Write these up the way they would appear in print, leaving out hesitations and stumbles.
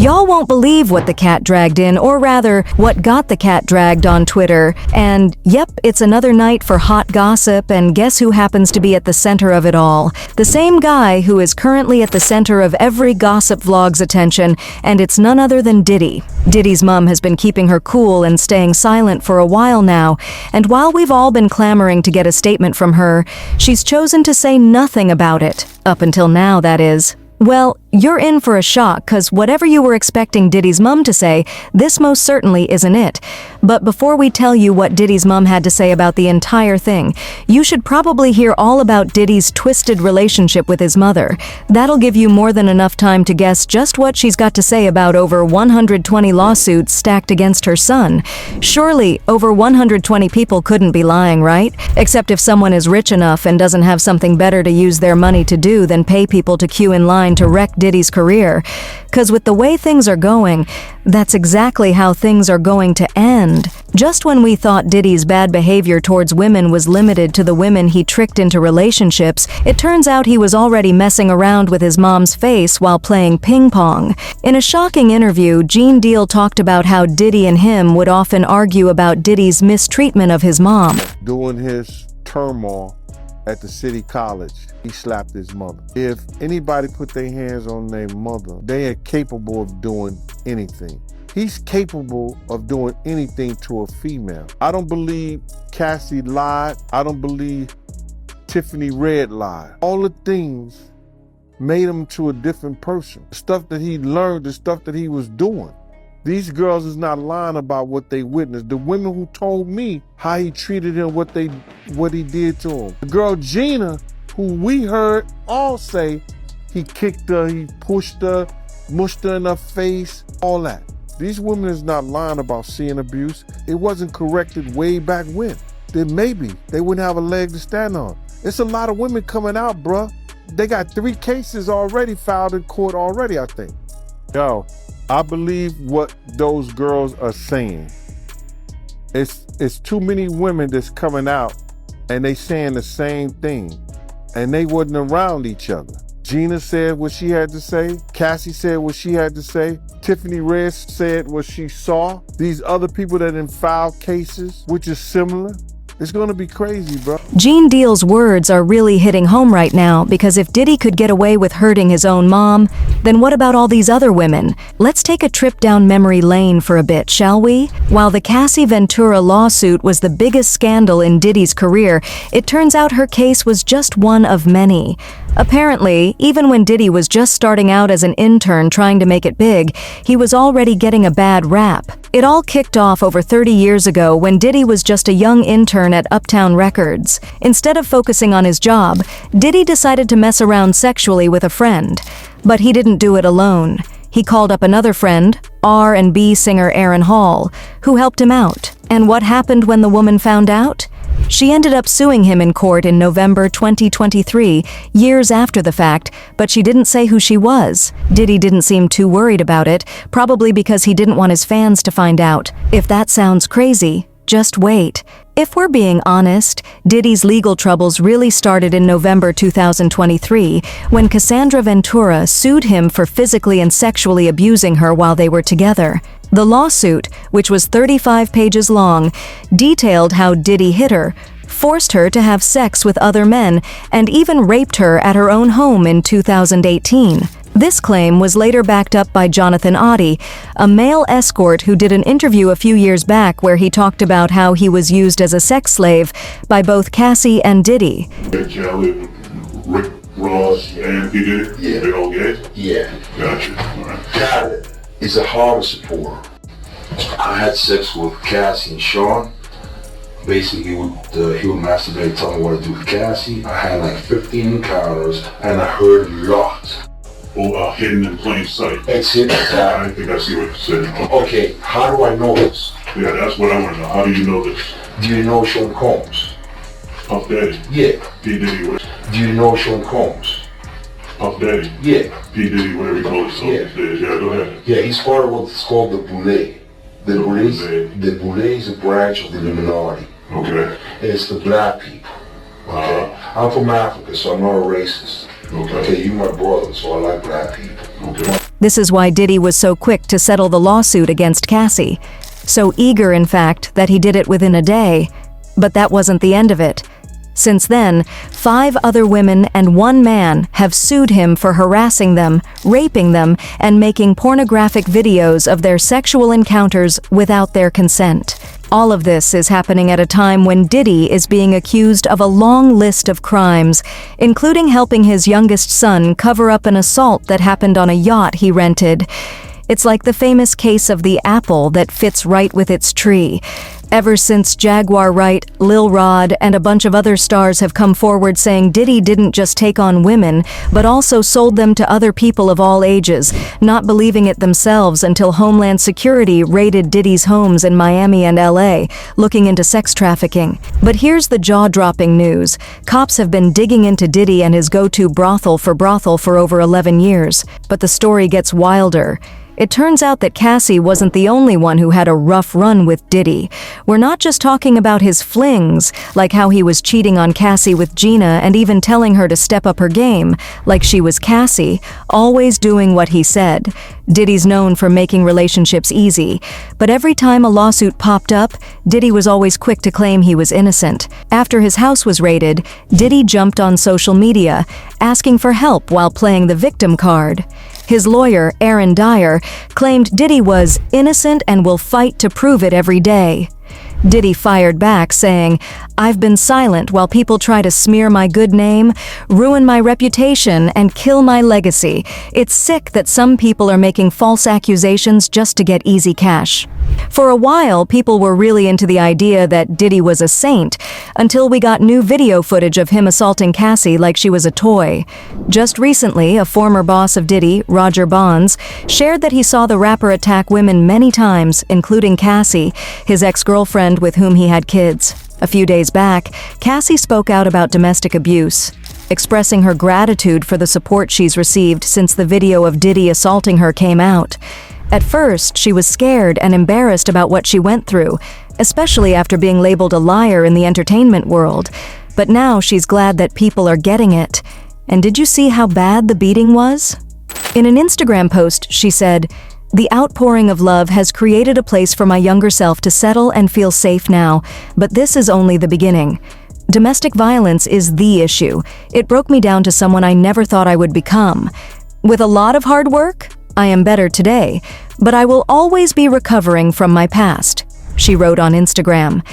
Y'all won't believe what the cat dragged in, or rather, what got the cat dragged on Twitter. And yep, it's another night for hot gossip, and guess who happens to be at the center of it all? The same guy who is currently at the center of every gossip vlog's attention, and it's none other than Diddy. Diddy's mom has been keeping her cool and staying silent for a while now, and while we've all been clamoring to get a statement from her, she's chosen to say nothing about it. Up until now, that is. Well, you're in for a shock, cause whatever you were expecting Diddy's mom to say, this most certainly isn't it. But before we tell you what Diddy's mom had to say about the entire thing, you should probably hear all about Diddy's twisted relationship with his mother. That'll give you more than enough time to guess just what she's got to say about over 120 lawsuits stacked against her son. Surely, over 120 people couldn't be lying, right? Except if someone is rich enough and doesn't have something better to use their money to do than pay people to queue in line to wreck Diddy's career. Cause with the way things are going, that's exactly how things are going to end. Just when we thought Diddy's bad behavior towards women was limited to the women he tricked into relationships, it turns out he was already messing around with his mom's face while playing ping pong. In a shocking interview, Gene Deal talked about how Diddy and him would often argue about Diddy's mistreatment of his mom. During his turmoil at the city college, he slapped his mother. If anybody put their hands on their mother, they are capable of doing anything. He's capable of doing anything to a female. I don't believe Cassie lied. I don't believe Tiffany Red lied. All the things made him to a different person. The stuff that he learned, the stuff that he was doing. These girls is not lying about what they witnessed. The women who told me how he treated him, what he did to him. The girl Gina, who we heard all say he kicked her, he pushed her, mushed her in her face, all that. These women is not lying about seeing abuse. It wasn't corrected way back when. Then maybe they wouldn't have a leg to stand on. It's a lot of women coming out, bruh. They got 3 cases already filed in court already, I think. Yo, I believe what those girls are saying. It's too many women that's coming out and they saying the same thing, and they wasn't around each other. Gina said what she had to say. Cassie said what she had to say. Tiffany Red said what she saw. These other people that didn't file cases, which is similar. It's gonna be crazy, bro. Gene Deal's words are really hitting home right now, because if Diddy could get away with hurting his own mom, then what about all these other women? Let's take a trip down memory lane for a bit, shall we? While the Cassie Ventura lawsuit was the biggest scandal in Diddy's career, it turns out her case was just one of many. Apparently, even when Diddy was just starting out as an intern trying to make it big, he was already getting a bad rap. It all kicked off over 30 years ago when Diddy was just a young intern at Uptown Records. Instead of focusing on his job, Diddy decided to mess around sexually with a friend. But he didn't do it alone. He called up another friend, R&B singer Aaron Hall, who helped him out. And what happened when the woman found out? She ended up suing him in court in November 2023, years after the fact, but she didn't say who she was. Diddy didn't seem too worried about it, probably because he didn't want his fans to find out. If that sounds crazy, just wait. If we're being honest, Diddy's legal troubles really started in November 2023, when Cassandra Ventura sued him for physically and sexually abusing her while they were together. The lawsuit, which was 35 pages long, detailed how Diddy hit her, forced her to have sex with other men, and even raped her at her own home in 2018. This claim was later backed up by Jonathan Oddie, a male escort who did an interview a few years back where he talked about how he was used as a sex slave by both Cassie and Diddy. Kelly, Rick Ross, and P. Diddy? Yeah. They all gay? Yeah. Gotcha. All right. Khaled is a horror supporter. I had sex with Cassie and Sean. Basically, he would masturbate, tell me what to do with Cassie. I had like 15 encounters, and I heard a lot. Oh, hidden in plain sight. It's hidden. I think I see what you're saying. Okay, how do I know this? Yeah, that's what I want to know. How do you know this? Do you know Sean Combs? Puff Daddy? Yeah. P. Diddy, what? Do you know Sean Combs? Puff Daddy? Yeah. P. Diddy, whatever you call himself these days. Yeah, go ahead. Yeah, he's part of what's called the Boule. The Boule is a branch of the Illuminati. Okay. It's the black people. Okay. I'm from Africa, so I'm not a racist. Okay. Okay, you my brother, so I like black people. Okay. This is why Diddy was so quick to settle the lawsuit against Cassie. So eager, in fact, that he did it within a day. But that wasn't the end of it. Since then, 5 other women and 1 man have sued him for harassing them, raping them, and making pornographic videos of their sexual encounters without their consent. All of this is happening at a time when Diddy is being accused of a long list of crimes, including helping his youngest son cover up an assault that happened on a yacht he rented. It's like the famous case of the apple that fits right with its tree. Ever since Jaguar Wright, Lil Rod, and a bunch of other stars have come forward saying Diddy didn't just take on women, but also sold them to other people of all ages, not believing it themselves until Homeland Security raided Diddy's homes in Miami and LA, looking into sex trafficking. But here's the jaw-dropping news. Cops have been digging into Diddy and his go-to brothel for over 11 years. But the story gets wilder. It turns out that Cassie wasn't the only one who had a rough run with Diddy. We're not just talking about his flings, like how he was cheating on Cassie with Gina and even telling her to step up her game, like she was Cassie, always doing what he said. Diddy's known for making relationships easy, but every time a lawsuit popped up, Diddy was always quick to claim he was innocent. After his house was raided, Diddy jumped on social media, asking for help while playing the victim card. His lawyer, Aaron Dyer, claimed Diddy was innocent and will fight to prove it every day. Diddy fired back, saying, "I've been silent while people try to smear my good name, ruin my reputation, and kill my legacy. It's sick that some people are making false accusations just to get easy cash." For a while, people were really into the idea that Diddy was a saint, until we got new video footage of him assaulting Cassie like she was a toy. Just recently, a former boss of Diddy, Roger Bonds, shared that he saw the rapper attack women many times, including Cassie, his ex-girlfriend with whom he had kids. A few days back, Cassie spoke out about domestic abuse, expressing her gratitude for the support she's received since the video of Diddy assaulting her came out. At first, she was scared and embarrassed about what she went through, especially after being labeled a liar in the entertainment world. But now she's glad that people are getting it. And did you see how bad the beating was? In an Instagram post, she said, "The outpouring of love has created a place for my younger self to settle and feel safe now, but this is only the beginning. Domestic violence is the issue. It broke me down to someone I never thought I would become. With a lot of hard work, I am better today, but I will always be recovering from my past," she wrote on Instagram.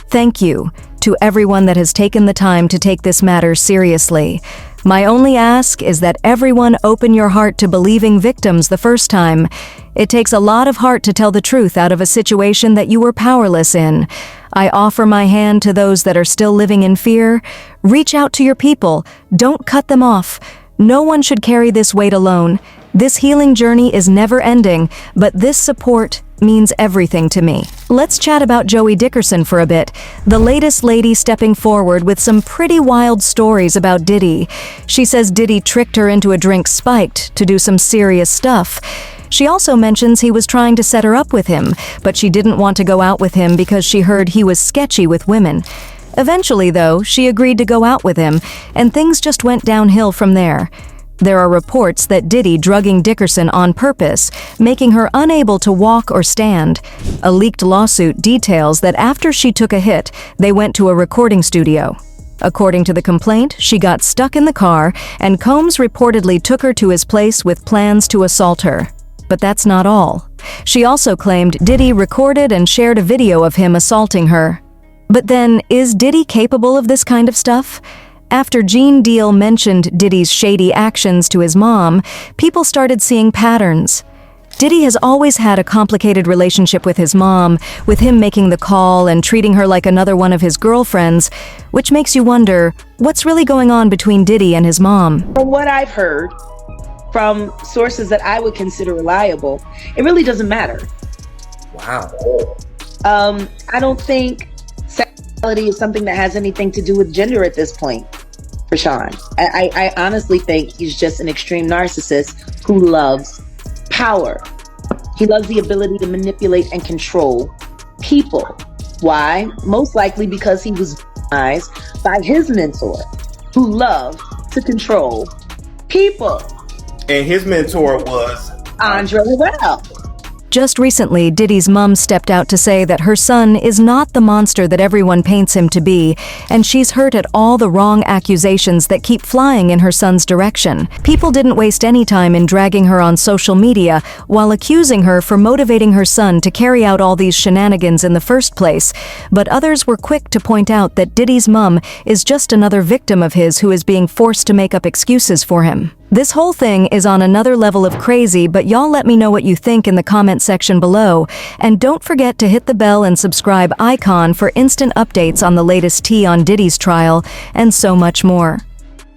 "Thank you to everyone that has taken the time to take this matter seriously. My only ask is that everyone open your heart to believing victims the first time. It takes a lot of heart to tell the truth out of a situation that you were powerless in. I offer my hand to those that are still living in fear. Reach out to your people. Don't cut them off. No one should carry this weight alone. This healing journey is never ending, but this support means everything to me." Let's chat about Joey Dickerson for a bit, the latest lady stepping forward with some pretty wild stories about Diddy. She says Diddy tricked her into a drink spiked to do some serious stuff. She also mentions he was trying to set her up with him, but she didn't want to go out with him because she heard he was sketchy with women. Eventually, though, she agreed to go out with him, and things just went downhill from there. There are reports that Diddy drugging Dickerson on purpose, making her unable to walk or stand. A leaked lawsuit details that after she took a hit, they went to a recording studio. According to the complaint, she got stuck in the car, and Combs reportedly took her to his place with plans to assault her. But that's not all. She also claimed Diddy recorded and shared a video of him assaulting her. But then, is Diddy capable of this kind of stuff? After Gene Deal mentioned Diddy's shady actions to his mom, people started seeing patterns. Diddy has always had a complicated relationship with his mom, with him making the call and treating her like another one of his girlfriends, which makes you wonder, what's really going on between Diddy and his mom? From what I've heard from sources that I would consider reliable, it really doesn't matter. Wow. I don't think sexuality is something that has anything to do with gender at this point for Sean. I honestly think he's just an extreme narcissist who loves power. He loves the ability to manipulate and control people. Why? Most likely because he was victimized by his mentor, who loved to control people. And his mentor was Andre well. Just recently, Diddy's mom stepped out to say that her son is not the monster that everyone paints him to be, and she's hurt at all the wrong accusations that keep flying in her son's direction. People didn't waste any time in dragging her on social media while accusing her for motivating her son to carry out all these shenanigans in the first place, but others were quick to point out that Diddy's mom is just another victim of his who is being forced to make up excuses for him. This whole thing is on another level of crazy, but y'all let me know what you think in the comment section below. And don't forget to hit the bell and subscribe icon for instant updates on the latest tea on Diddy's trial, and so much more.